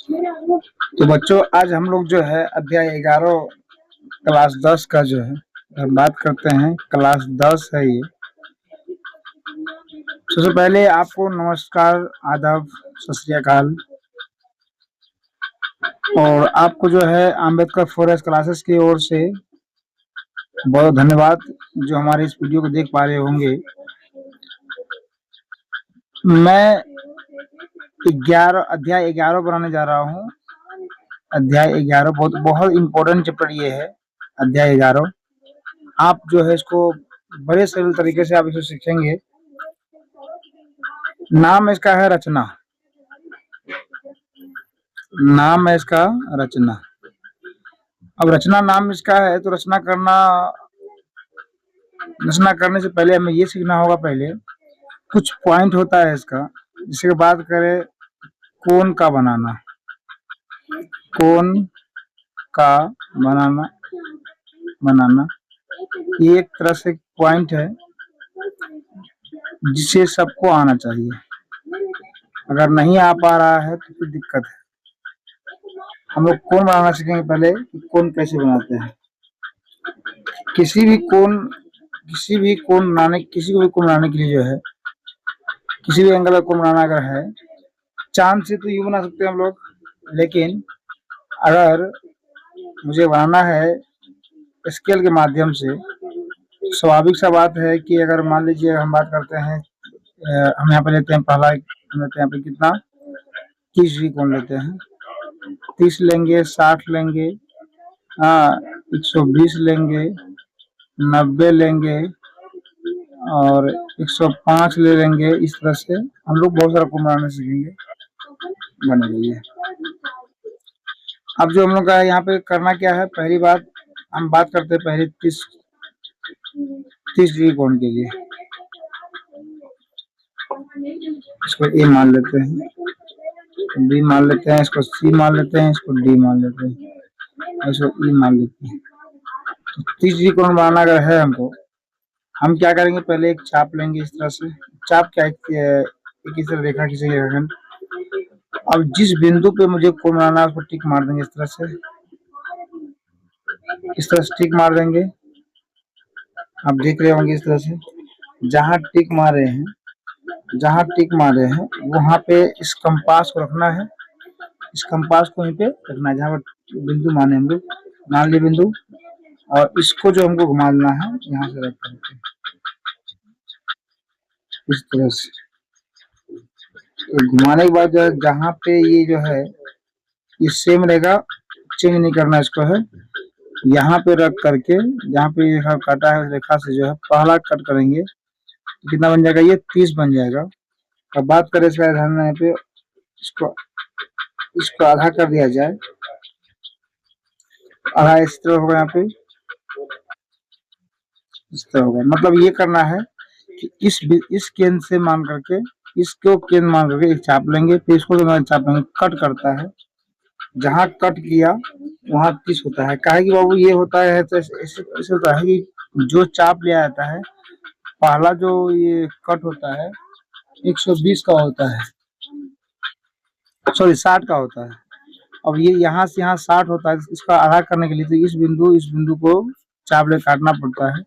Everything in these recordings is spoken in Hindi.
तो बच्चों, आज हम लोग जो है अध्याय 11 क्लास 10 का जो है हम बात करते हैं। क्लास 10 है ये। सबसे पहले आपको नमस्कार, आदाब, सत श्री अकाल। और आपको जो है अम्बेडकर फॉरेस्ट क्लासेस की ओर से बहुत धन्यवाद जो हमारे इस वीडियो को देख पा रहे होंगे। मैं अध्याय 11 बनाने जा रहा हूँ। अध्याय 11 बहुत इम्पोर्टेंट चैप्टर ये है। अध्याय 11 आप जो है इसको बड़े सरल तरीके से आप इसे सीखेंगे। नाम इसका है रचना। नाम है इसका रचना। अब रचना नाम इसका है तो रचना करने से पहले हमें ये सीखना होगा। पहले कुछ पॉइंट होता है इसका, जिसके बात करें कोन का बनाना। कोन का बनाना ये एक तरह से पॉइंट है जिसे सबको आना चाहिए। अगर नहीं आ पा रहा है तो फिर दिक्कत है। हम लोग कोन बनाना सीखेंगे पहले कि कोन कैसे बनाते हैं। किसी भी कोन बनाने के लिए जो है, किसी भी एंगल का कोन बनाना अगर है, चांद से तो यू बना सकते हैं हम लोग, लेकिन अगर मुझे बनाना है स्केल के माध्यम से, स्वाभाविक सा बात है कि अगर मान लीजिए हम बात करते हैं, हम यहाँ पे लेते हैं पहला, हम लेते हैं यहाँ पे कितना 30 डिग्री कोण लेते हैं। 30 लेंगे, 60 लेंगे, 120 लेंगे, 90 लेंगे और 105 ले लेंगे। इस तरह से हम लोग बहुत सारा कोण बनाना सीखेंगे। बनेगा ये। अब जो हम लोग का यहाँ पे करना क्या है, पहली बात हम बात करते हैं पहले 30 डिग्री कोण के लिए। इसको ए मान लेते हैं, बी मान लेते हैं, इसको सी मान लेते हैं, इसको डी मान लेते हैं, इसको ई मान लेते हैं। तो 30 डिग्री कोण बनाना अगर है हमको, हम क्या करेंगे, पहले एक चाप लेंगे। इस तरह से चाप क्या एक इस तरह रेखा खींचेंगे। अब जिस बिंदु पे मुझे कोण बनाना है उसको टिक मार देंगे। इस तरह से टिक मार देंगे। आप देख रहे होंगे इस तरह से जहां टिक मारे हैं वहां पे इस कंपास को रखना है। इस कंपास को यहीं पे रखना है जहां पर बिंदु माने हम लोग, मान लिए बिंदु, और इसको जो हमको घुमाना है यहाँ से रख करके इस तरह से। तो घुमाने के बाद जहाँ पे ये जो है ये सेम रहेगा, चेंज नहीं करना इसको है। यहाँ पे रख करके जहाँ पे रेखा काटा है, रेखा से जो है पहला कट करेंगे। कितना बन जाएगा, ये 30 बन जाएगा। अब बात करें इसका ध्यान, यहाँ पे इसको आधा कर दिया जाए। आधा इस तरह होगा, यहाँ पे इस तरह होगा। मतलब ये करना है कि इस केंद्र से मान करके, इसको केंद्र मान करके एक चाप लेंगे, फिर इसको चाप लेंगे। कट करता है, जहाँ कट किया वहाँ 30 होता है। काहे कि बाबू ये होता है तो ऐसे होता है कि जो चाप लिया जाता है, पहला जो ये कट होता है 120 का होता है, सॉरी 60 का होता है। अब ये यहाँ से यहाँ 60 होता है। इसका आधा करने के लिए तो इस बिंदु को चाप ले काटना पड़ता है।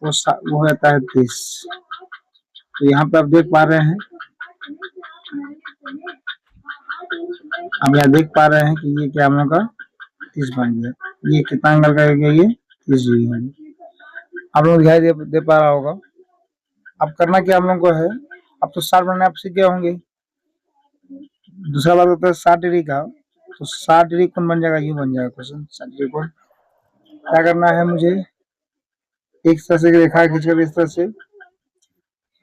वो हो जाता है 30। तो यहाँ पे आप देख पा रहे हैं, अब यहाँ देख पा रहे हैं कि ये क्या हम लोग का 30 बन गया। ये कितना एंगल का गया, ये 30 डिग्री। आप लोग दिखाई दे पा रहा होगा। अब करना क्या हम लोग को है, अब तो 60 बनाने आप सीख गए होंगे। दूसरा बात होता है 60 डिग्री का, तो 60 डिग्री कौन बन जाएगा, ये बन जाएगा क्वेश्चन। 60 डिग्री कौन क्या करना है, मुझे एक तरह से रेखा खींचकर इस तरह से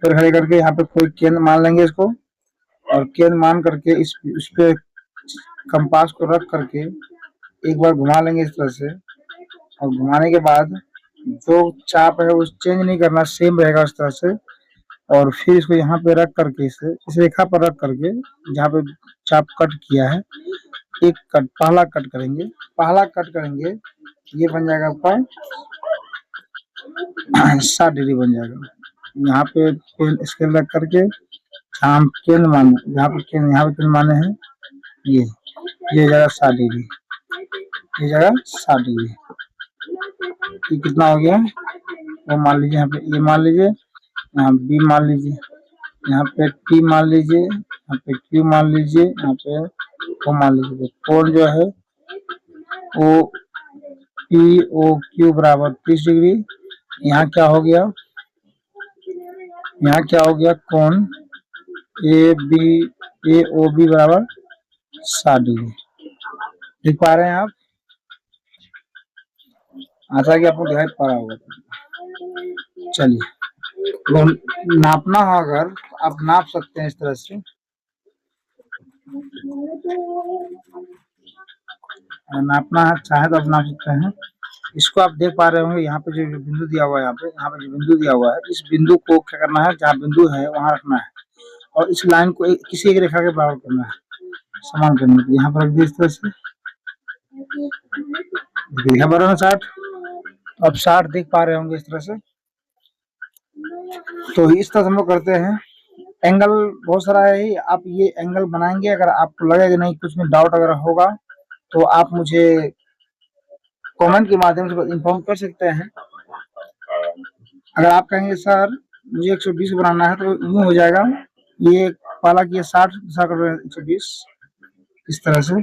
फिर खड़े करके यहाँ पे कोई केंद्र मान लेंगे इसको, और केंद्र मान करके इस पे कंपास को रख करके एक बार घुमा लेंगे इस तरह से। और घुमाने के बाद जो चाप है वो चेंज नहीं करना, सेम रहेगा उस तरह से। और फिर इसको यहाँ पे रख करके इस रेखा पर रख करके जहाँ पे चाप कट किया है, एक कट पहला कट करेंगे। ये बन जाएगा आपका 60 डिग्री बन जाएगा। यहाँ पे स्केल रख करके जहाँ पे केंद्र माने हैं ये, ये जगह 60 डिग्री, ये जगह 60 डिग्री। ये कितना हो गया, वो मान लीजिए यहाँ पे ए मान लीजिए, यहाँ बी मान लीजिए, यहाँ पे टी मान लीजिए, यहाँ पे क्यू मान लीजिए, यहाँ पे ओ मान लीजिए। कोण जो है ओ पी ओ क्यू बराबर 30 डिग्री। यहाँ क्या हो गया, यहाँ क्या हो गया, कोण ए ओ बी बराबर 60 डिग्री। देख पा रहे हैं आप, आशा कि आपको दिखाई पा रहा होगा। चलिए, तो नापना हो अगर आप नाप सकते हैं इस तरह से, नापना है चाहे तो आप नाप सकते हैं। इसको आप देख पा रहे होंगे, यहाँ पे जो बिंदु दिया हुआ है, यहाँ पे जो बिंदु दिया हुआ है, इस बिंदु को क्या करना है, जहाँ बिंदु है वहां रखना है, और इस लाइन को किसी एक रेखा के बराबर करना है, समान करने के। यहाँ पर रख दिया इस तरह से, देखिए बराबर 60। अब 60 देख पा रहे होंगे इस तरह से। तो इस तरह हम लोग करते हैं। एंगल बहुत सारा है, आप ये एंगल बनाएंगे। अगर आपको लगे कि नहीं, कुछ में डाउट अगर होगा तो आप मुझे कमेंट के माध्यम से इन्फॉर्म कर सकते हैं। अगर आप कहेंगे सर मुझे 120 बनाना है, तो यूं हो जाएगा, ये वाला की 60 दूसरा कर 120, इस तरह से।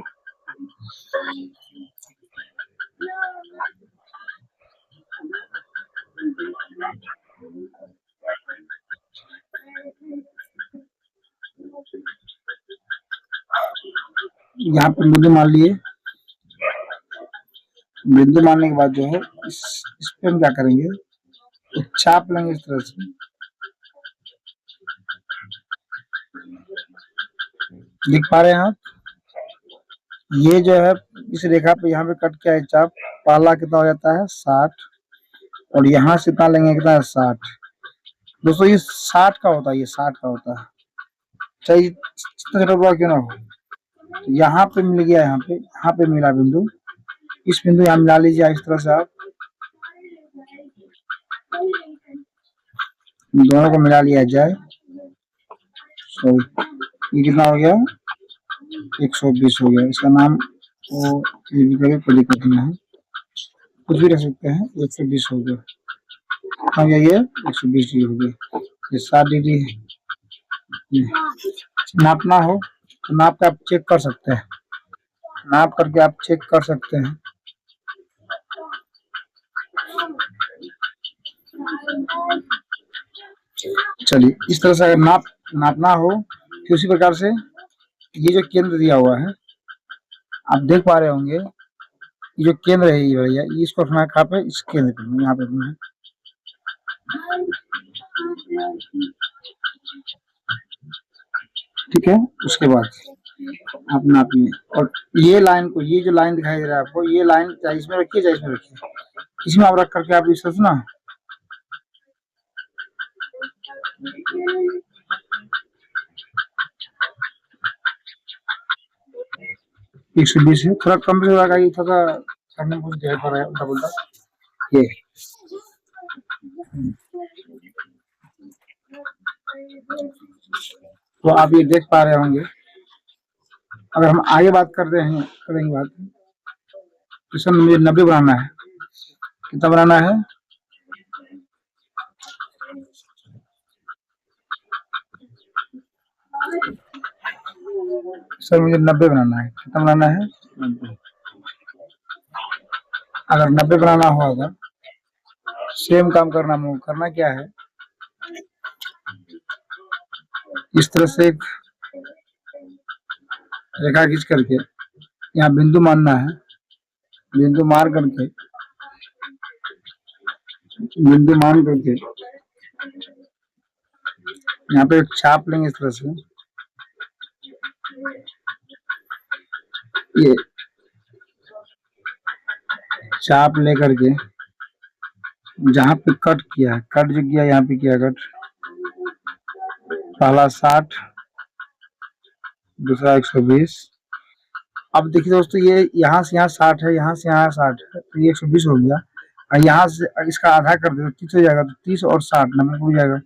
यहाँ पे बिंदु मान लिए, बिंदु मानने के बाद जो है इस पे हम क्या करेंगे, एक चाप लेंगे इस तरह से। लिख पा रहे हैं आप, ये जो है इस रेखा पे यहाँ पे कट किया है चाप, पहला कितना हो जाता है 60, और यहाँ से कितना लेंगे, कितना है 60। दोस्तों ये 60 का होता है, ये 60 का होता है, चाहे जितना छोटा बड़ा क्यों ना हो। तो यहाँ पे मिल गया, यहाँ पे मिला बिंदु, इस बिंदु यहाँ मिला लीजिए इस तरह से। आप दोनों को मिला लिया जाए, ये कितना हो गया, 120 हो गया। इसका नाम वो कोई दिक्कत नहीं है, कुछ भी रख सकते हैं। 120 हो गया, हो गया ये 120 डिग्री हो गया। ये 60 डिग्री है। नापना हो तो नाप के आप चेक कर सकते हैं, नाप करके आप चेक कर सकते हैं। चलिए, इस तरह से अगर नापना हो तो उसी प्रकार से ये जो केंद्र दिया हुआ है, आप देख पा रहे होंगे, ये जो केंद्र है ये भैया, इसको रखना है कहाँ पे, इस केंद्र पे, यहाँ पे रखना है। ठीक है, उसके बाद आप नापिए, और ये लाइन को, ये जो लाइन दिखाई दे रहा है आपको, ये लाइन चाहे इसमें रखिए चाहे इसमें रखिए, इसमें आप रख करके आप इस तरह से ना 120 है, थोड़ा कम से होगा, ये थोड़ा करने में कुछ देर पड़ रहा है उल्टा पुल्टा। ये तो आप ये देख पा रहे होंगे। अगर हम आगे बात करेंगे बात, तो सर मुझे 90 बनाना है, कितना बनाना है, सर मुझे 90 बनाना है, कितना बनाना है, 90। अगर 90 बनाना हो, अगर सेम काम करना क्या है, इस तरह से एक रेखा खींच करके यहाँ बिंदु मानना है, बिंदु मान करके यहाँ पे एक छाप लेंगे इस तरह से। ये चाप लेकर के जहाँ पे कट किया है, कट जो किया यहाँ पे किया कट, पहला 60, दूसरा 120। अब देखिए दोस्तों, ये यहाँ से यहाँ 60 है, यहाँ से यहाँ 60 है, तो ये 120 हो गया। और यहाँ से इसका आधा कर दे तो 30 हो जाएगा, तो 30 और 60 नंबर हो जाएगा,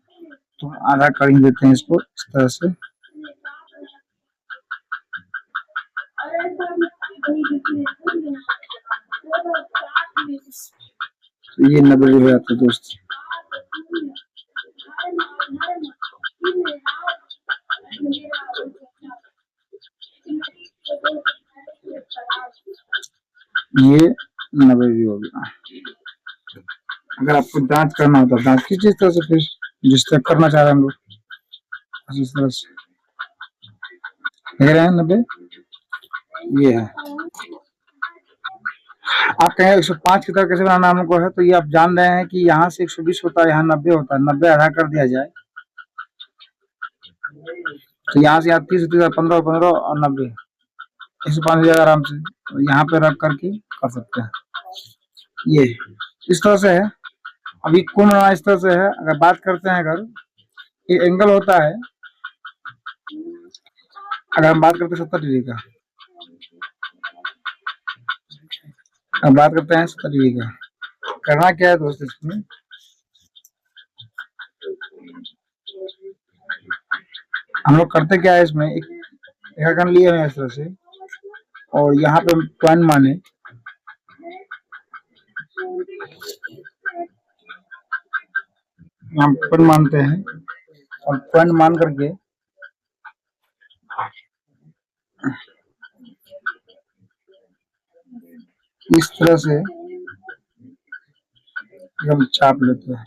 तो आधा कर ही देते हैं इसको इस तरह से। तो ये 90 डिग्री आता है दोस्त। ये 90 डिग्री हो गया। अगर आपको दांत करना होता है दांत किस तरह से, फिर जिस तरह करना चाह रहे हैं हम लोग इस तरह से देख रहे हैं 90 ये है। आप कहें 105 की तरह कैसे बनाना हमको है, तो ये आप जान रहे हैं कि यहाँ से 120 होता है, यहाँ 90 होता है, 90 आधा कर दिया जाए तो यहाँ से यहाँ 30 15 15 और 90 105 हो जाएगा आराम से। तो यहाँ पे रख करके कर सकते हैं। ये इस तरह से है। अभी कुल बनाना इस तरह से है। अगर बात करते हैं, अगर ये एंगल होता है, अगर हम बात करते हैं 70 डिग्री का, अब बात करते हैं 70 डिग्री का, करना क्या है दोस्त, इसमें हम लोग करते क्या है, इसमें एक कर लिए हैं इस तरह से, और यहाँ पे पॉइंट माने, हम पॉइंट मानते हैं और पॉइंट मान करके इस तरह से हम चाप लेते हैं।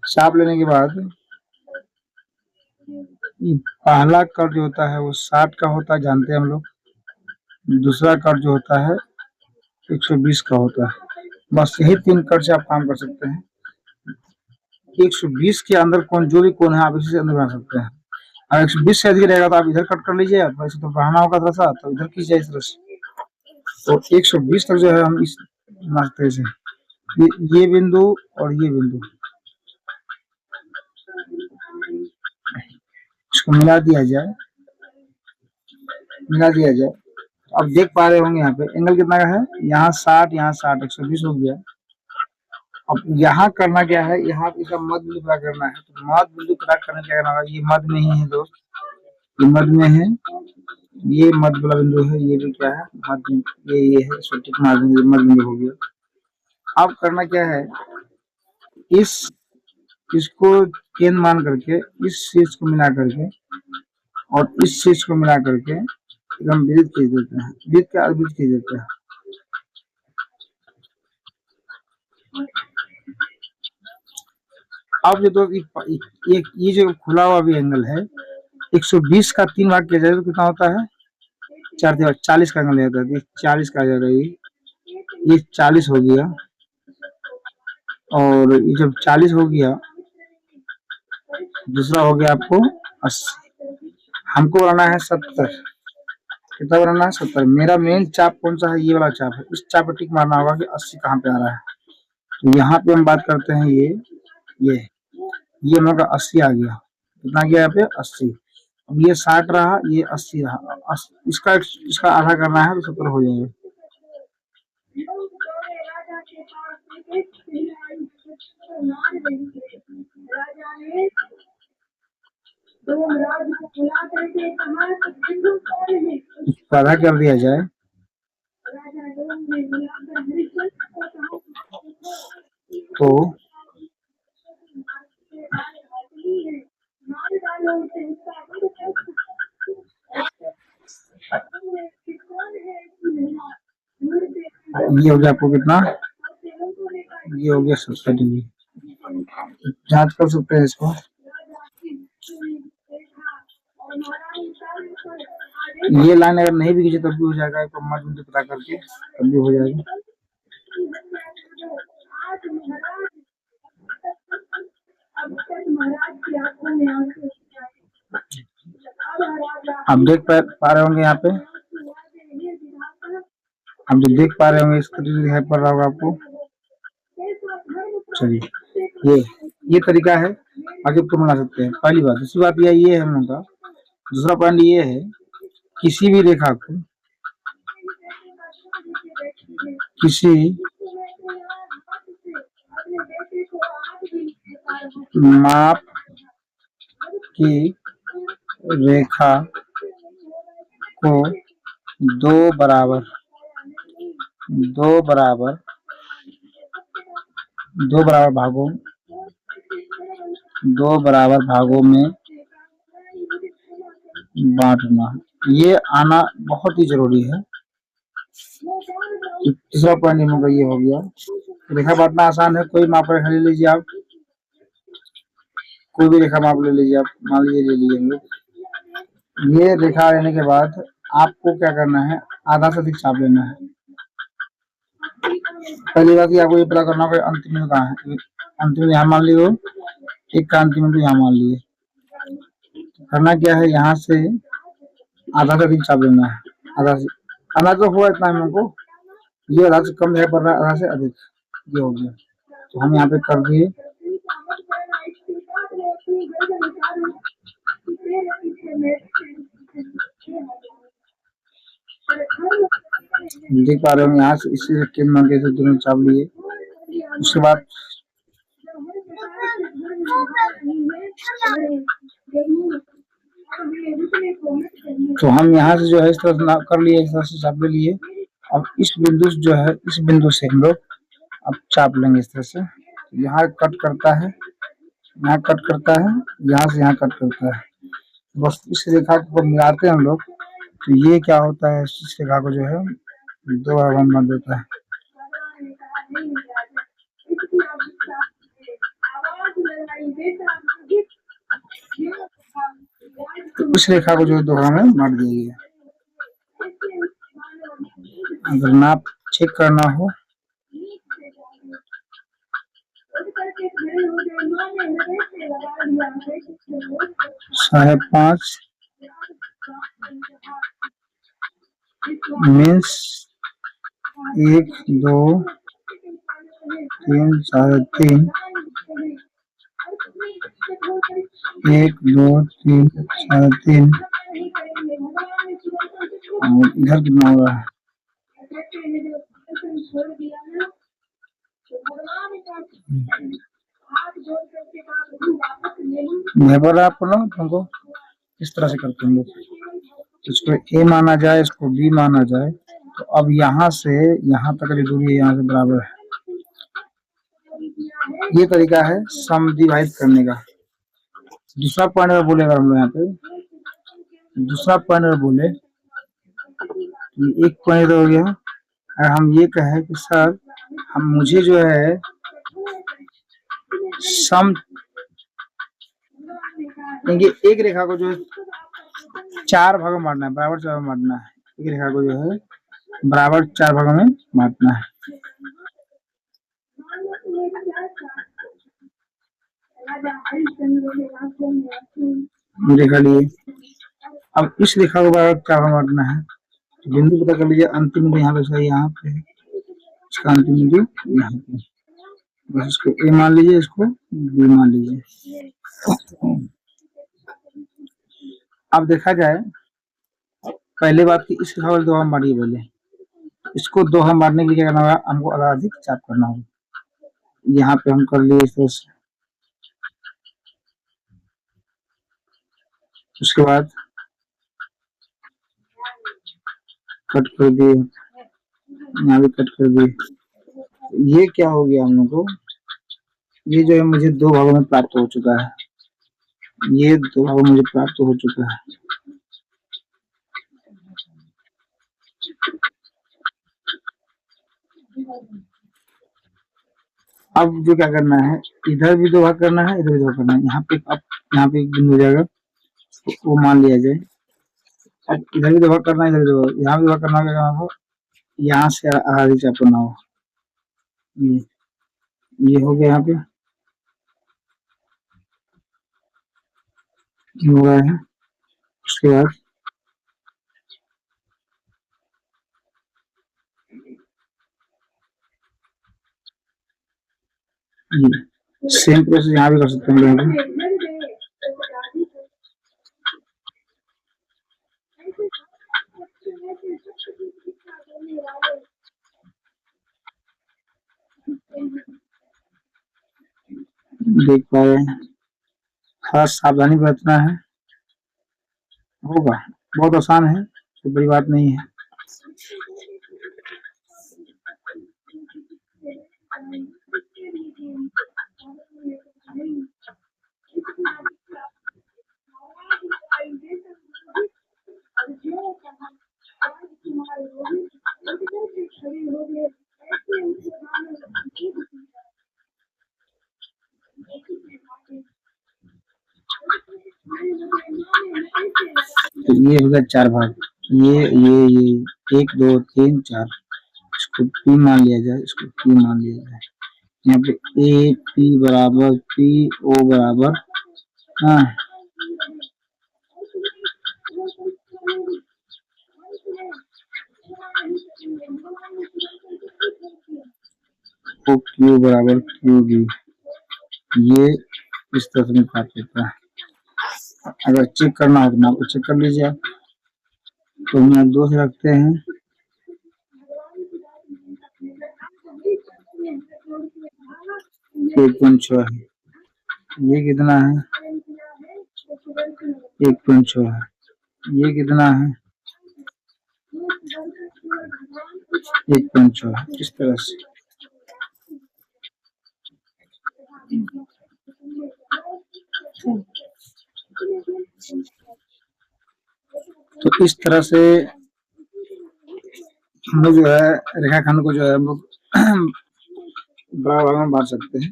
चाप लेने के बाद पहला कर्व जो होता है वो 60 का होता है, जानते हैं हम लोग। दूसरा कर्व जो होता है 120 का होता है। बस यही 3 कर्व से आप काम कर सकते हैं। 120 के अंदर कौन जो भी कौन है आप इसी से अंदर बना सकते हैं। अगर 120 से अधिक रहेगा तो आप इधर कट कर लीजिए, वैसे तो बढ़ाना होगा थोड़ा सा, तो इधर कीजिए इस तरह से। तो 120 तक जो है हम इस नाश्ते से ये बिंदु और ये बिंदु इसको मिला दिया जाए, अब देख पा रहे होंगे यहाँ पे एंगल कितना का है, यहाँ 60 यहाँ 60 120 हो गया। अब यहाँ करना क्या है, यहाँ इसका मध्य बिंदु पता करना है। तो मध्य बिंदु पता करने क्या करना होगा, ये मध्य में ही है दोस्त, ये मध्य में है, ये मध्य वाला बिंदु है, ये भी क्या है मध्य, ये है सटीक मार्जिन, ये मध्य बिंदु हो गया। अब करना क्या है, इसको केंद्र मान करके इस चीज को मिला करके और इस चीज को मिला करके एकदम वृत्त खींच देते हैं, वृत्त के अर्धवृत्त खींच देते हैं। अब जो ये जो खुला हुआ भी एंगल है, 120 का 3 भाग किया जाए तो कितना होता है, 4 40 का एंगल आता है, 40 का आ जाएगा। ये 40 हो गया, और ये जब 40 हो गया, दूसरा हो गया आपको 80, हमको बनाना है 70। कितना बनाना है, 70। मेरा मेन चाप कौन सा है, ये वाला चाप है, इस चाप पर टिक मारना होगा कि 80 कहाँ पे आ रहा है। तो यहाँ पे हम बात करते हैं, ये हम लोग का 80 आ गया, कितना गया यहाँ पे 80। अब ये 60 रहा, ये 80 रहा, इसका आधा करना है तो 70 हो जाएगा। आधा कर दिया जाए तो ये हो गया आपको कितना, ये हो गया 70 डिग्री। जांच कर सकते हैं इसको, ये लाइन अगर नहीं भी खींचे तब भी हो जाएगा, तो मध्य बिंदु पता करके तब भी हो जाएगा। आप देख पा रहे होंगे यहाँ पे, आप जो देख पा रहे होंगे इस तरीके दिखाई पड़ रहा होगा आपको। चलिए ये तरीका है, आगे तो बना सकते हैं। पहली बात। दूसरी बात ये है हम लोग का, दूसरा पॉइंट ये है, किसी भी रेखा को किसी माप की रेखा को दो बराबर भागों में बांटना, ये आना बहुत ही जरूरी है। तीसरा पॉइंट हम लोग ये हो गया। रेखा बांटना आसान है, कोई माप रेखा ले लीजिए आप, कोई भी रेखा माप ले लीजिए आप, मान लीजिए ले लिए हम लोग। ये रेखा लेने के बाद आपको क्या करना है, आधा से अधिक चाप लेना है। पहली बात आपको ये पता करना होगा अंतिम बिंदु कहाँ है। अंतिम यहाँ मान लियो, एक का अंतिम बिंदु यहाँ मान लिए। करना क्या है, यहाँ से आधा से अधिक चाप लेना है। आधा तो हुआ इतना हम को, ये आधा से कम है पर आधा से अधिक, ये हो गया। तो हम यहाँ पे कर दिए। देख पा रहे हो यहाँ से इसी केंद्र मान के दोनों चाप लिए। उसके बाद तो हम यहाँ से जो है इस तरह कर लिए, इस तरह से चाप ले लिए। अब इस बिंदु जो है, इस बिंदु से हम लोग अब चाप लेंगे इस तरह से। यहाँ कट करता है, यहाँ कट करता है, यहाँ से यहाँ कट करता है। बस इस रेखा को मिलाते हैं हम लोग, तो ये क्या होता है, इस रेखा को जो है दो भाग में बांट देता है। तो इस रेखा को जो है दो भाग में बांट दिया गया। अगर नाप चेक करना हो 5.5 मीन्स 1 2 3 3.5 1 2 3 3.5 और इधर कितना हो रहा है, आपको ना तुमको इस तरह से करते हैं लोग, इसको ए माना जाए, इसको बी माना जाए। तो अब यहाँ से यहाँ तक की दूरी यहाँ से बराबर है। ये तरीका है समद्विभाजित करने का। दूसरा पॉइंट में बोलेगा हम लोग यहाँ पे, दूसरा पॉइंट में बोले एक पॉइंट हो गया। अगर हम ये कहें कि सर हम मुझे जो है सम एक रेखा को जो है 4 भागों में बांटना है, बराबर 4 भागों में बांटना है। एक रेखा को जो है बराबर 4 भागों में बांटना है। रेखा लिए, अब इस रेखा को बराबर 4 भागों में बांटना है। तो बिंदु पता कर लीजिए, अंतिम बिंदु यहाँ पे, यहाँ पे इसका अंतिम बिंदु यहाँ पे, बस इसको ए मान लीजिए, इसको बी मान लीजिए। अब देखा जाए पहले बात की इस रेखा को दो हम बांटिए, पहले इसको दो हम बांटने के लिए क्या करना होगा, हमको आधा अधिक चाप करना होगा। यहाँ पे हम कर लिए इस तरह से। उसके बाद कट कर दिए, यहाँ भी कट कर दिए। ये क्या हो गया हम लोग को, ये जो है मुझे दो भागों में प्राप्त हो चुका है। ये दो भागों में मुझे प्राप्त हो चुका है। अब जो क्या करना है, इधर भी दो भाग करना है, इधर भी दो भाग करना है। यहाँ पे अब यहाँ पे एक बिंदु हो जाएगा, वो मान लिया जाए। अब इधर भी दो भाग करना है, इधर दो, यहाँ भी भाग करना होगा, यहाँ से आगे चाप करना होगा। ये हो गया, यहाँ पे हो गया है। उसके बाद सेम प्रोसेस यहाँ भी कर सकते हैं। देख पा रहे हैं, थोड़ा सावधानी बरतना है, होगा बहुत आसान है। कोई बड़ी बात नहीं है। तो ये हो गया 4 भाग। ये 1 2 3 4, इसको P मान लिया जाए, इसको P मान लिया जाए। यहाँ पे ए पी बराबर पी ओ बराबर, हाँ, ओ क्यू बराबर क्यू बी, ये इस तरह से निकाल लेता है। अगर चेक करना हो तो आपको चेक कर लीजिए आप। तो हम यहाँ 2 से रखते हैं, 1.6 है। ये कितना है? 1.6 है। ये कितना है? 1.6 है। इस तरह से तो इस तरह से हम लोग जो है रेखाखंड को जो है हम लोग बड़ा भाग में बांट सकते हैं।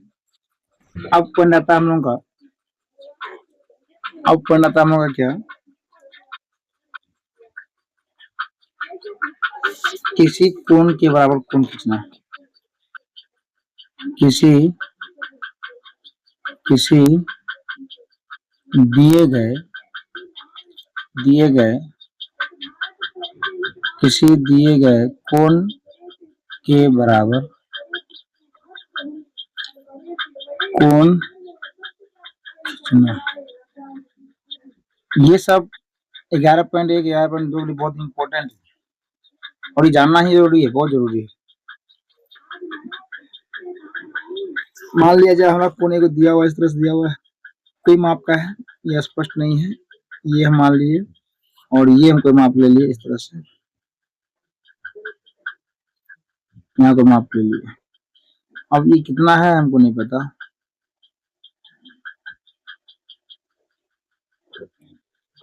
अब पॉइंट आता है हम लोग का, अब पॉइंट आता है हम लोग का क्या, किसी कोण के बराबर कोण खींचना। किसी किसी दिए गए किसी दिए गए कोण के बराबर कोण खींचना। ये सब 11.1 11.2 के लिए बहुत इंपॉर्टेंट है और ये जानना ही जरूरी है, बहुत जरूरी है। मान लिया जाए हमारा कोने को दिया हुआ इस तरह से दिया हुआ है, कोई माप का है, ये स्पष्ट नहीं है, ये हम मान लिए और ये हम कोई माप ले लिए इस तरह से, यहाँ को माप ले लिए। अब ये कितना है हमको नहीं पता,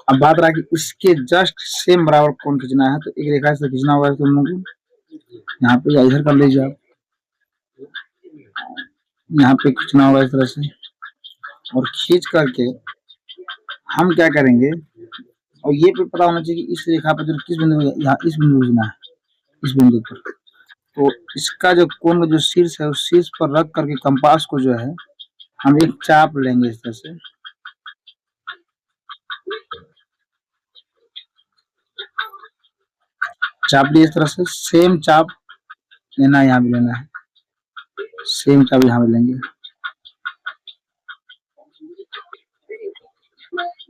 अब बात रहा कि इसके जस्ट सेम बराबर कोण खींचना है, तो एक रेखा से खींचना होगा तो हम लोग यहाँ पे या इधर कर लीजिए आप, यहाँ पे खींचना होगा इस तरह से और खींच करके हम क्या करेंगे, और ये भी पता होना चाहिए कि इस रेखा पर जो किस बिंदु, यहाँ इस बिंदु खींचना है, इस बिंदु पर। तो इसका जो कोण का जो शीर्ष है उस शीर्ष पर रख करके कंपास को जो है हम एक चाप लेंगे इस तरह से, चाप लिए इस तरह से, सेम चाप लेना है, यहाँ भी लेना है, सेम चाप यहाँ भी लेंगे।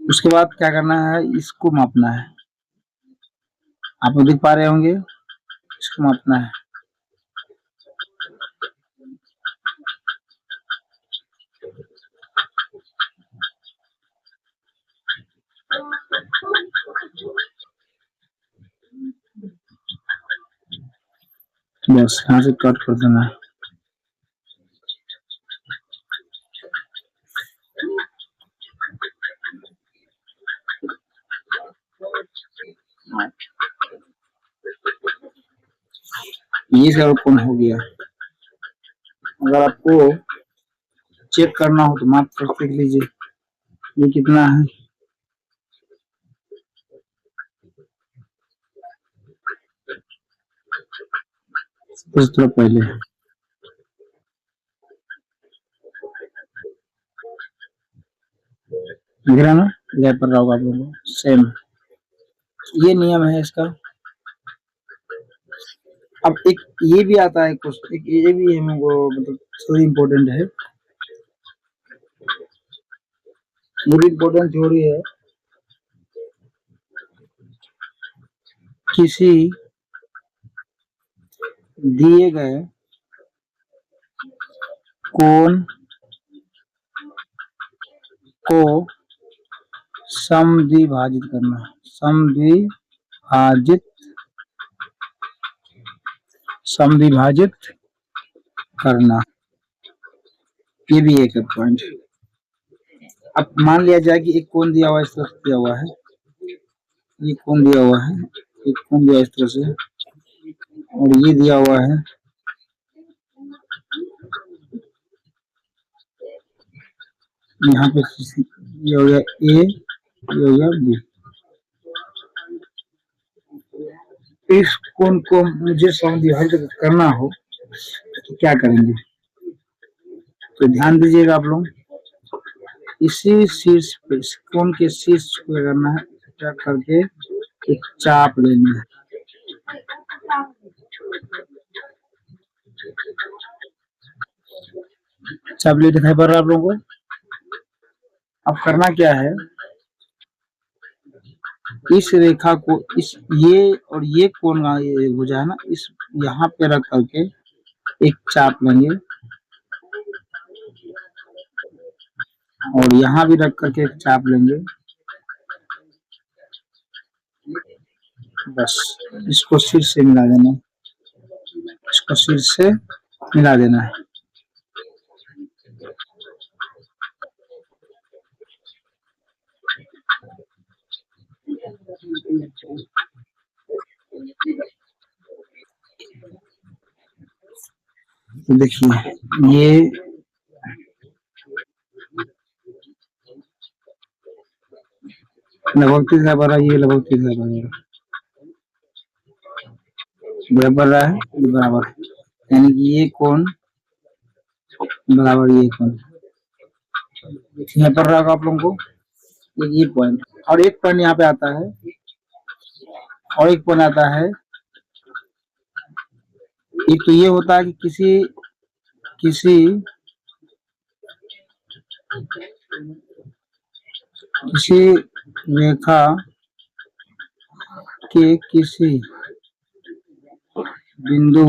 उसके बाद क्या करना है, इसको मापना है, आप देख पा रहे होंगे, इसको मापना है। बस यहाँ से कट कर देना है। ये सब कोण हो गया। अगर आपको चेक करना हो तो माप कर देख लीजिए, ये कितना है, कुछ थोड़ा पहले दिख रहा ना, गैप पर रहा होगा आप लोगों को, सेम ये नियम है इसका। अब एक ये भी आता है कुछ, एक ये भी हमको मतलब थोड़ी इम्पोर्टेंट है, थोड़ी इम्पोर्टेंट थ्योरी है। किसी दिए गए कोण को समद्विभाजित करना, समद्विभाजित भाजित समद्विभाजित करना, ये भी एक पॉइंट। अब मान लिया जाए कि एक कोण दिया हुआ इस तरह दिया हुआ है, ये कोण दिया हुआ है, एक कोण दिया इस तरह से, और ये दिया हुआ है यहाँ पे, ये हो गया ए, ये हो गया बी। इस कोण को मुझे समद्विभाजित करना हो तो क्या करेंगे? तो ध्यान दीजिएगा आप लोग, इसी शीर्ष पे, कोण के शीर्ष को करना है, क्या करके एक चाप लेना है। चाप ले दिखाई पड़ रहा है आप लोगों को? अब करना क्या है, इस रेखा को, इस ये और ये कोण भुजा है ना, इस यहाँ पे रख करके एक चाप लेंगे, और यहाँ भी रख करके एक चाप लेंगे। बस इसको शीर्ष से मिला देना है, इसको शीर्ष से मिला देना है। तो देखिए ये लगभग 30 है बड़ा, ये लगभग 30 है बराबर रहा है, ये बराबर है, यानी कि ये कोण बराबर ये कोण यहाँ पर रहा आप लोगों को, ये पॉइंट। और एक पॉइंट यहाँ पे आता है, और एक पॉइंट आता है, एक तो ये होता है कि किसी रेखा के किसी बिंदु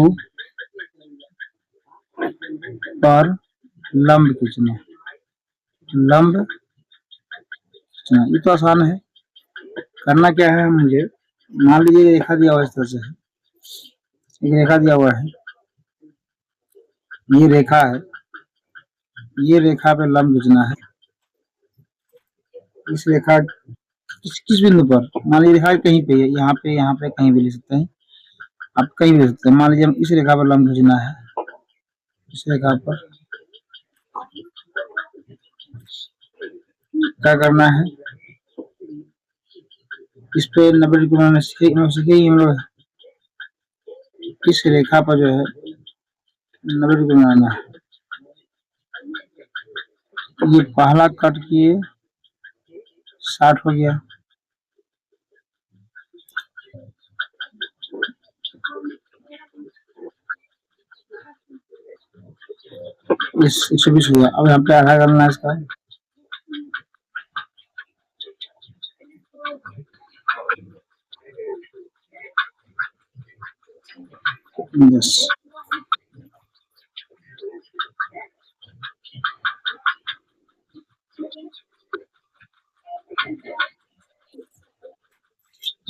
पर लंब खींचना, लंब खींचना, ये तो आसान है। करना क्या है मुझे, मान लीजिए रेखा दिया हुआ इस तरह से है, एक रेखा दिया हुआ है, ये रेखा है, ये रेखा पे लंब खींचना है। इस रेखा किस बिंदु पर, मान लीजिए रेखा कहीं पे है, यहाँ पे कहीं भी ले सकते हैं आप, कहीं भी ले सकते हैं। मान लीजिए हम इस रेखा पर लंब खींचना है, इस रेखा पर क्या करना है, इस पे 90 डिग्री बनाना सीखे हम लोग। इस रेखा पर जो है 90 डिग्री बनाना है। ये पहला कट किए 60 हो गया, इस 120 हो गया। अब यहाँ पे आधा करना है इसका, यस,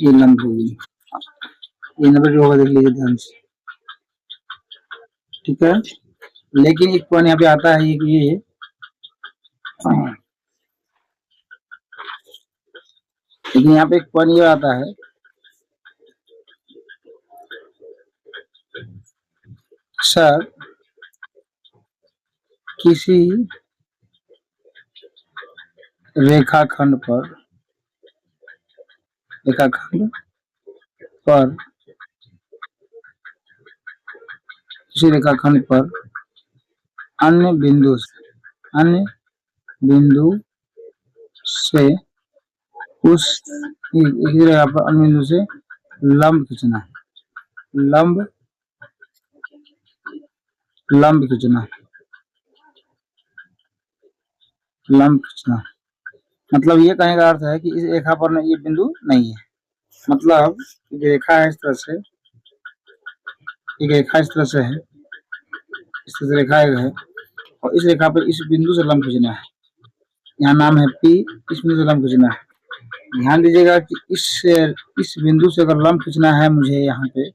ये लंब होगी, ये 90 होगा, देख लीजिए ध्यान से, ठीक है। लेकिन एक पॉइंट यहाँ पे आता है कि ये लेकिन यहाँ पे एक पॉइंट ये आता है, सर किसी रेखाखंड पर किसी रेखाखंड पर अन्य बिंदु से उस एक रेखा पर अन्य बिंदु से लंब खींचना, लंब खींचना, लंब खींचना। मतलब ये कहने का अर्थ है कि इस रेखा पर ये बिंदु नहीं है, मतलब रेखा है इस तरह से, एक रेखा इस तरह से है, इस तरह से रेखा है, और इस रेखा पर इस बिंदु से लंब खींचना है, यहाँ नाम है P, इस बिंदु से लंब खींचना है। ध्यान दीजिएगा कि इस बिंदु से अगर लंब खींचना है मुझे, यहाँ पे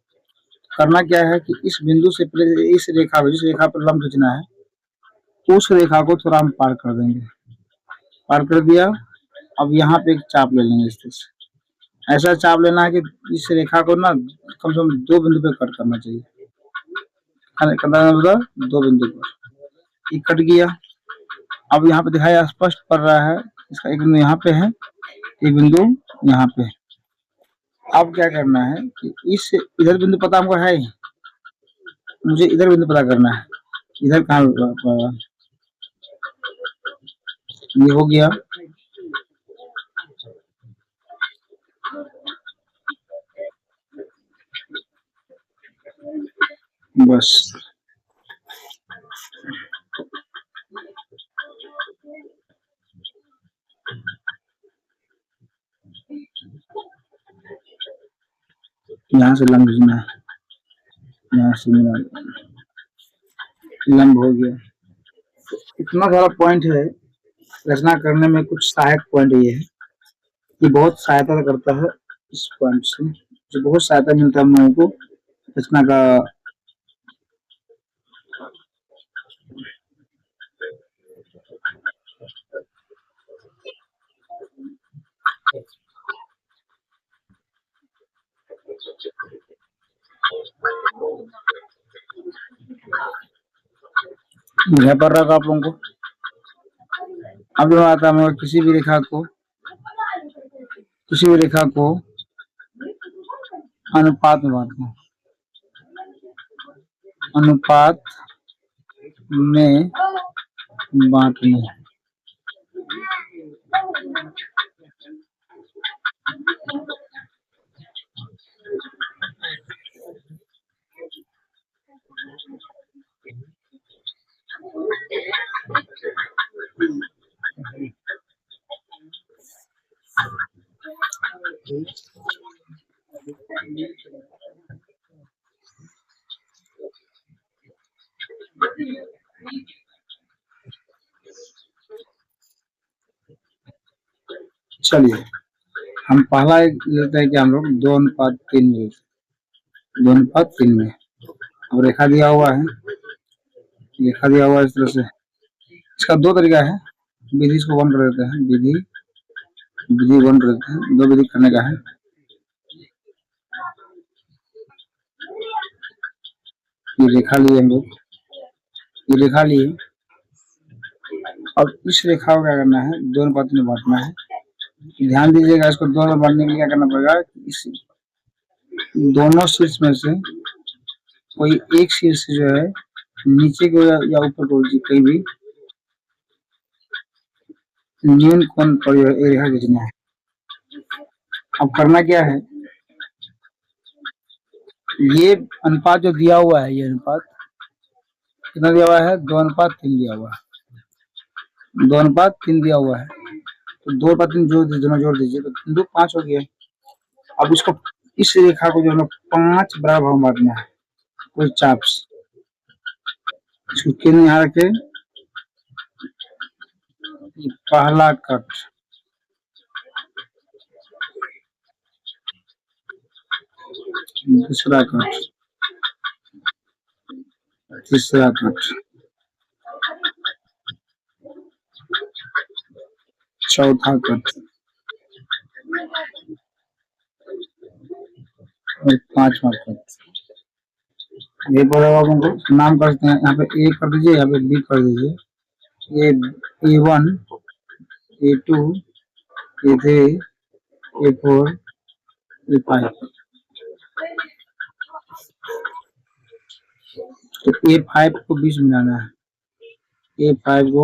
करना क्या है कि इस बिंदु से पहले इस रेखा को, जिस रेखा पर लंब खींचना है उस रेखा को थोड़ा हम पार कर देंगे। पार कर दिया। अब यहाँ पे एक चाप ले लेंगे इस तरह से। ऐसा चाप लेना है कि इस रेखा को ना कम से कम 2 बिंदु पे कट करना चाहिए। मतलब 2 बिंदु पर ये कट गया। अब यहाँ पे दिखाया स्पष्ट पड़ रहा है, इसका एक बिंदु यहाँ पे है, एक बिंदु यहाँ पे। अब क्या करना है कि इस इधर बिंदु पता हमको है, मुझे इधर बिंदु पता करना है। इधर कहाँ, ये हो गया। बस यहाँ से लंब खींचना है, यहाँ से लंब हो गया। इतना सारा पॉइंट है रचना करने में। कुछ सहायक पॉइंट ये है, ये बहुत सहायता करता है। इस पॉइंट से जो बहुत सहायता मिलता है हम लोगों को रचना का। यहाँ पर रखा आप लोगों को। अब जो आता है किसी भी रेखा को अनुपात में बांटना, अनुपात में बांटना। चलिए हम पहला एक लेते हैं कि हम लोग 2:3 में, 2:3 में। अब रेखा दिया हुआ है, रेखा दिया हुआ है इस तरह से। इसका 2 तरीका है, विधि इसको वन कर देते हैं, विधि वन कर देते हैं। 2 विधि करने का है। ये रेखा लिए हम लोग, ये रेखा लिए। अब इस रेखा को क्या करना है, 2:3 में बांटना है। ध्यान दीजिएगा, इसको 2 में बांटने के लिए क्या करना पड़ेगा, इस दोनों शीर्ष में से कोई एक शीर्ष जो है नीचे को या ऊपर को कहीं भी न्यून कोण पर रेखा खींचना है। अब करना क्या है, ये अनुपात जो दिया हुआ है, ये अनुपात कितना दिया हुआ है, 2:3 दिया हुआ है, 2:3 दिया हुआ है। तो 2/3 दोनों जोड़ दीजिए तो 2:5 हो गया। अब इसको इस रेखा को जो है 5 बराबर भाग बांटना है, कोई चाप से। इसको केंद्र यहाँ रखे, पहला कट, दूसरा कट, तीसरा कट, चौथा कट और 5वां कट। ये बोला नाम कर सकते हैं, यहाँ पे ए कर दीजिए, यहाँ पे बी कर दीजिए। A1, A2, A3, A4, A5। तो A5 को 20 मिलाना है, A5 को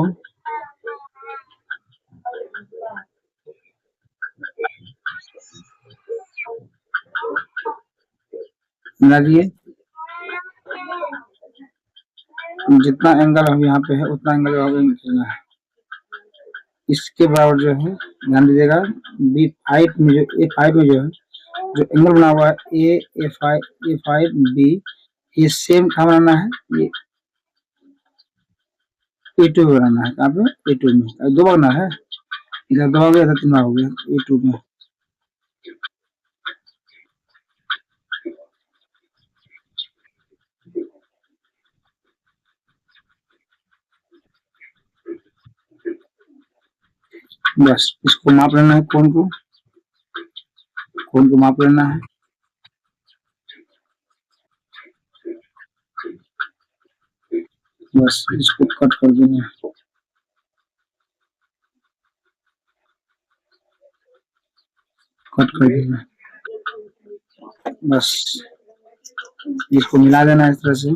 मिला दिए। जितना एंगल हम यहाँ पे है उतना एंगल खींचना है। इसके बराबर जो है, ध्यान दीजिएगा, B5 में जो A5 में जो है जो एंगल बना हुआ है A5B, ये सेम कहाँ बनाना है, ये A2 में बनाना है। कहाँ पे, A2 में। 2 बार ना है, इधर 2 हो गया, इधर 3 बार हो गया, A2 में। बस इसको माप लेना है, कोण को माप लेना है। बस इसको कट कर देना है, कट कर देना है। बस इसको मिला देना है इस तरह से।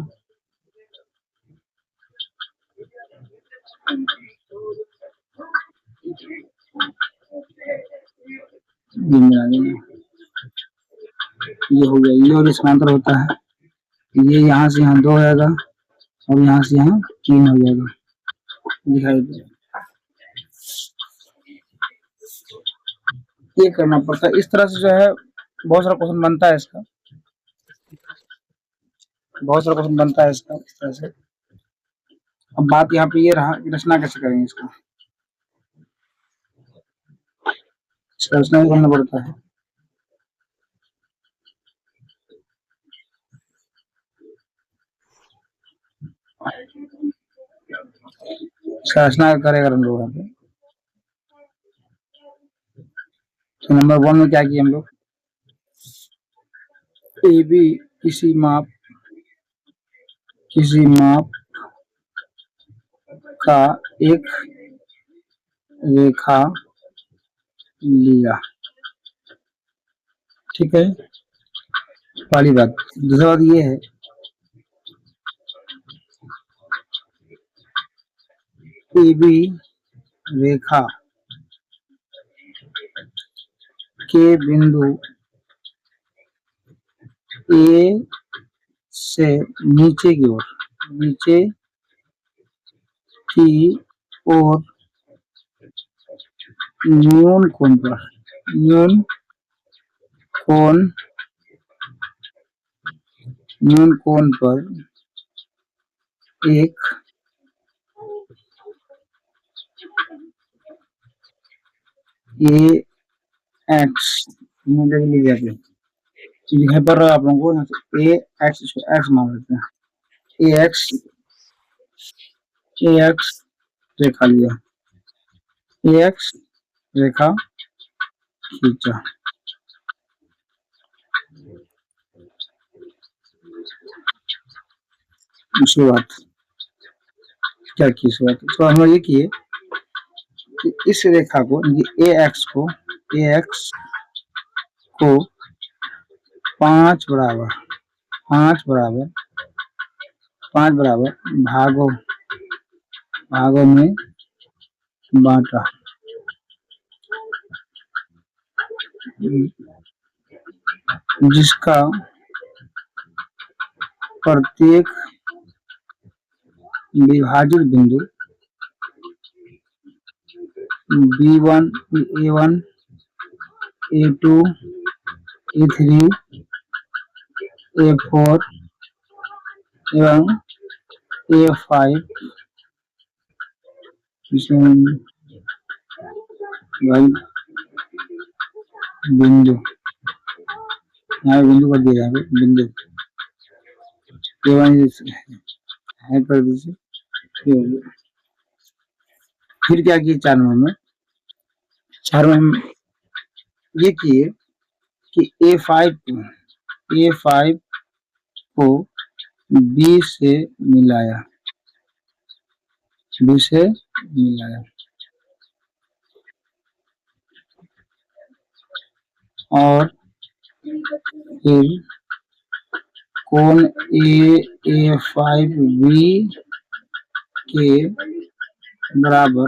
ये मिला देना, ये हो गया। ये और समांतर होता है, ये यहाँ से यहाँ 2 हो जाएगा और यहाँ से यहाँ 3 हो जाएगा, दिखाई दे। ये करना पड़ता है इस तरह से, जो है बहुत सारा क्वेश्चन बनता है इसका, बहुत सारा क्वेश्चन बनता है इसका इस तरह से। अब बात यहाँ पे ये रहा, रचना कैसे करेंगे इसका रचना भी करना पड़ता है। इसका रचना करेगा हम लोग यहाँ पे। तो नंबर 1 में क्या किया हम लोग, ए बी किसी माप का एक रेखा लिया, ठीक है, पहली बात। दूसरी बात ये है ए बी रेखा के बिंदु ए से नीचे की ओर न्यून कोण पर एक ए एक्स यहाँ पर आप लोगों को ए एक्स मान लेते हैं। ए एक्स रेखा लिया, ए एक्स रेखा खींचा। उसके बाद क्या की, तो हम ये किए कि इस रेखा को ए एक्स को 5 बराबर भागों में बांटा, जिसका प्रत्येक विभाजित बिंदु B1 A1 A2 A3 A4 एवं A5 बिंदु, यहाँ बिंदु कर दिया जाएगा, बिंदु A1 है कर दीजिए। फिर क्या किए 4 में हम ये किए कि A5 को B से मिलाया, और फिर कोण A5B के बराबर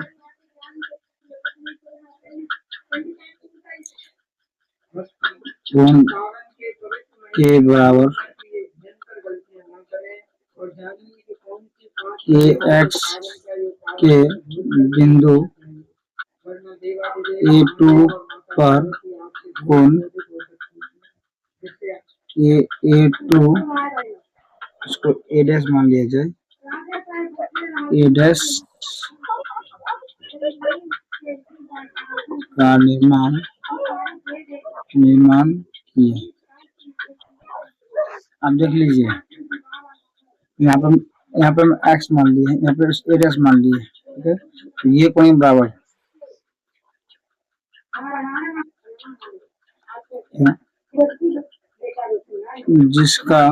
ए एक्स के बिंदु A2 पर कोण A2 इसको ए डैश मान लिया जाए, ए डैश का निर्माण किया। आप देख लीजिए, यहाँ पे हम एक्स मान लिए, यहाँ पे ए डैश मान लिए, ठीक है। तो ये कोण बराबर जिसका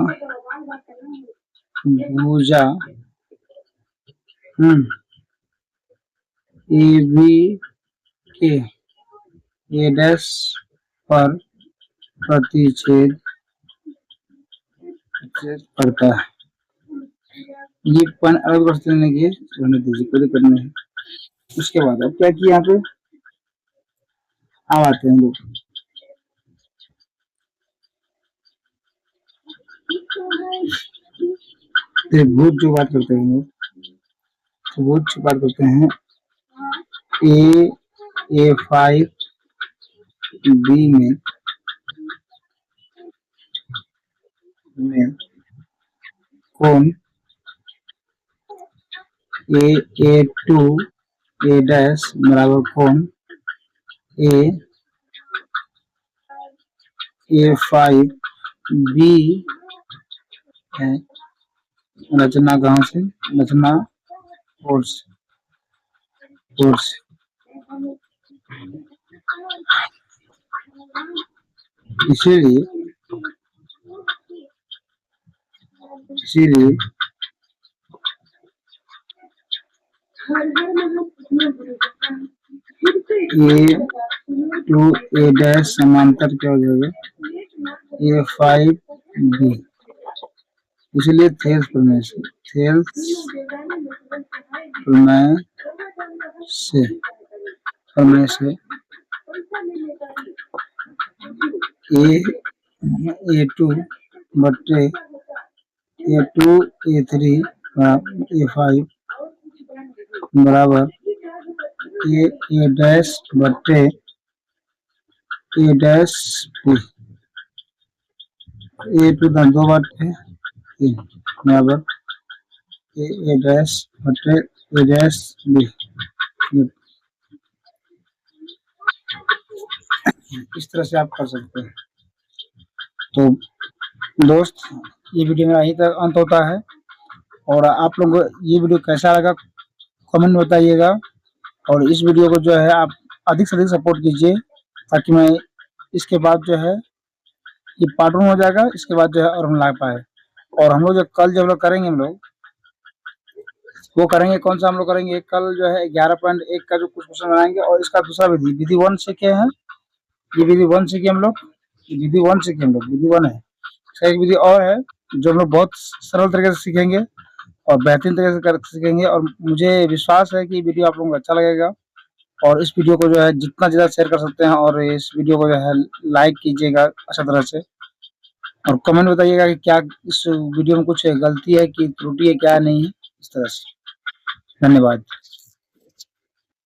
भुजा ए बी के ए डैश पर प्रतिच्छेद करता है। ये पॉइंट अलग वर्ष लेने की रहने दीजिए, कोई दिक्कत नहीं है। उसके बाद अब क्या किया यहाँ पे, अब आते हैं लोग त्रिभुज जो बात करते हैं, त्रिभुज बात करते हैं A5 B में कोण A2 A डैश बराबर कोण A5 B है। रचना कहाँ से, रचना कोर्स इसीलिए A2 A डैश समांतर क्या हो जाएगा A5 B, इसलिए थेल्स प्रमेय से A2 बट्टे A2 A3 A5 बराबर A डैश बट्टे A डैश B, A2 का 2 बट्टे 3 बराबर A डैश बट्टे A डैश B। इस तरह से आप कर सकते हैं। तो दोस्त, ये वीडियो मेरा यहीं तक अंत होता है, और आप लोगों को ये वीडियो कैसा लगा कमेंट में बताइएगा, और इस वीडियो को जो है आप अधिक से अधिक सपोर्ट कीजिए, ताकि मैं इसके बाद जो है ये पार्ट 1 हो जाएगा, इसके बाद जो है और हम ला पाए। और हम लोग जो कल जब लोग करेंगे, हम लोग वो करेंगे कौन सा, हम लोग करेंगे कल जो है 11.1 का जो कुछ क्वेश्चन बनाएंगे, और इसका दूसरा विधि 1 सीखे हैं। ये विधि 1 सीखे हम लोग, विधि 1 सीखे हम लोग, विधि 1 है। इसका एक विधि और है जो हम लोग बहुत सरल तरीके से सीखेंगे और बेहतरीन तरीके से सीखेंगे, और मुझे विश्वास है कि वीडियो आप लोगों को अच्छा लगेगा। और इस वीडियो को जो है जितना ज़्यादा शेयर कर सकते हैं, और इस वीडियो को जो है लाइक कीजिएगा अच्छा तरह से, और कमेंट बताइएगा कि क्या इस वीडियो में कुछ गलती है कि त्रुटि है, क्या नहीं है, इस तरह से। धन्यवाद।